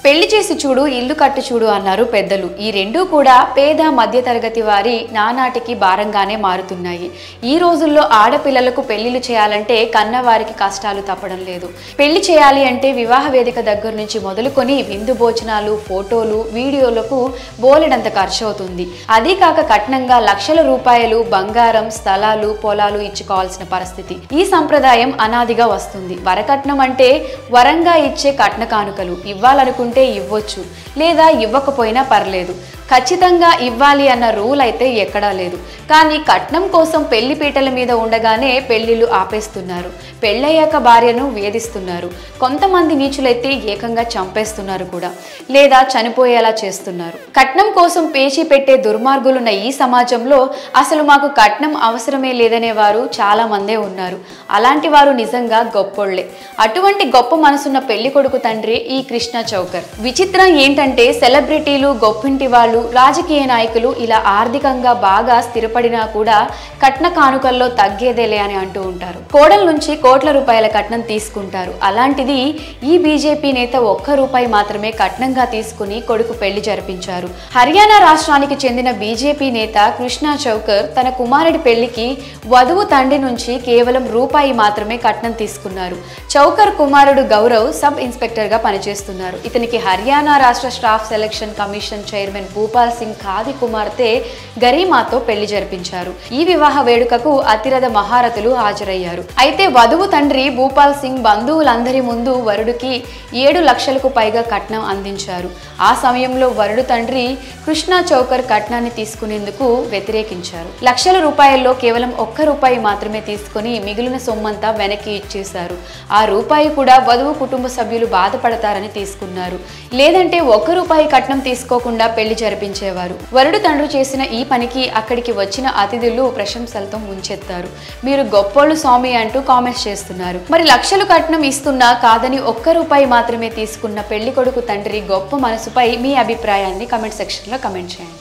పెళ్లి చేసి చూడు ఇల్లు కట్టు చూడు అన్నారు పెద్దలు. ఈ రెండూ కూడా పేద మధ్యతరగతి వారి నానాటికి భారంగానే మారుతున్నాయి. ఈ రోజుల్లో ఆడపిల్లలకు పెళ్లిళ్ళు చేయాలంటే కన్నవారికి కష్టాలు తప్పడం లేదు. పెళ్లి చేయాలి అంటే వివాహ వేదిక దగ్గర నుంచి మొదలుకొని విందు భోజనాలు, ఫోటోలు, వీడియోలకు బోలెడంత ఖర్చు అవుతుంది. అదీ కాక కట్నంగా లక్షల రూపాయలు బంగారం, స్థలాలు, పొలాలు ఇచ్చుకోవాల్సిన పరిస్థితి. ఈ సంప్రదాయం అనాదిగా వస్తుంది. వరకట్నం అంటే వరంగా ఇచ్చే కట్న కానుకలు. ఇవ్వాలనుకుంటే ఇవ్వచ్చు, లేదా ఇవ్వకపోయినా పర్లేదు. ఖచ్చితంగా ఇవ్వాలి అన్న రూల్ అయితే ఎక్కడా లేదు. కానీ కట్నం కోసం పెళ్లి పీటల మీద ఉండగానే పెళ్లిళ్ళు ఆపేస్తున్నారు. పెళ్ళయ్యాక భార్యను వేధిస్తున్నారు. కొంతమంది నీచులైతే ఏకంగా చంపేస్తున్నారు కూడా, లేదా చనిపోయేలా చేస్తున్నారు. కట్నం కోసం పేచీ పెట్టే దుర్మార్గులున్న ఈ సమాజంలో అసలు మాకు కట్నం అవసరమే లేదనే వారు చాలా మందే ఉన్నారు. అలాంటి వారు నిజంగా గొప్పోళ్లే. అటువంటి గొప్ప మనసున్న పెళ్లి కొడుకు తండ్రి ఈ కృష్ణ చౌకర్. విచిత్రం ఏంటంటే సెలబ్రిటీలు, గొప్పింటి వాళ్ళు, రాజకీయ నాయకులు ఇలా ఆర్థికంగా బాగా స్థిరపడినా కూడా కట్న కానుకల్లో తగ్గేదేలే అని అంటూ ఉంటారు. కోడల నుంచి కోట్ల రూపాయల కట్నం తీసుకుంటారు. అలాంటిది ఈ బీజేపీ నేత ₹1 మాత్రమే కట్నంగా తీసుకుని కొడుకు పెళ్లి జరిపించారు. హర్యానా రాష్ట్రానికి చెందిన బీజేపీ నేత కృష్ణ చౌకర్ తన కుమారుడి పెళ్లికి వధువు తండ్రి నుంచి కేవలం ₹1 మాత్రమే కట్నం తీసుకున్నారు. చౌకర్ కుమారుడు గౌరవ్ సబ్ ఇన్స్పెక్టర్ గా పనిచేస్తున్నారు. ఇతనికి హర్యానా రాష్ట్ర staff selection commission chairman Bhupal Singh Khadri కుమార్తె గరీమాతో పెళ్లి జరిపించారు. ఈ వివాహ వేడుకకు అతిరథ మహారథులు హాజరయ్యారు. అయితే వధువు తండ్రి భూపాల్ సింగ్ బంధువులందరి ముందు వరుడికి 7 లక్షలకు పైగా కట్నం అందించారు. ఆ సమయంలో వరుడు తండ్రి కృష్ణ చౌకర్ కట్నాన్ని తీసుకునేందుకు వ్యతిరేకించారు. లక్షల రూపాయల్లో కేవలం ₹1 మాత్రమే తీసుకుని మిగిలిన సొమ్మంతా వెనక్కి ఇచ్చేశారు. ఆ రూపాయి కూడా వధువు కుటుంబ సభ్యులు బాధపడతారని తీసుకున్నారు. లేదంటే ₹1 కట్నం తీసుకోకుండా పెళ్లి జరిపించేవారు. వరుడు తండ్రి చేసిన ఈ పనికి అక్కడికి వచ్చిన అతిథులు ప్రశంసలతో ముంచెత్తారు. మీరు గొప్పోళ్ళు స్వామి అంటూ కామెంట్స్ చేస్తున్నారు. మరి లక్షలు కట్నం ఇస్తున్నా కాదని ₹1 మాత్రమే తీసుకున్న పెళ్లి కొడుకు తండ్రి గొప్ప మనసుపై మీ అభిప్రాయాన్ని కామెంట్ సెక్షన్ లో కామెంట్ చేయండి.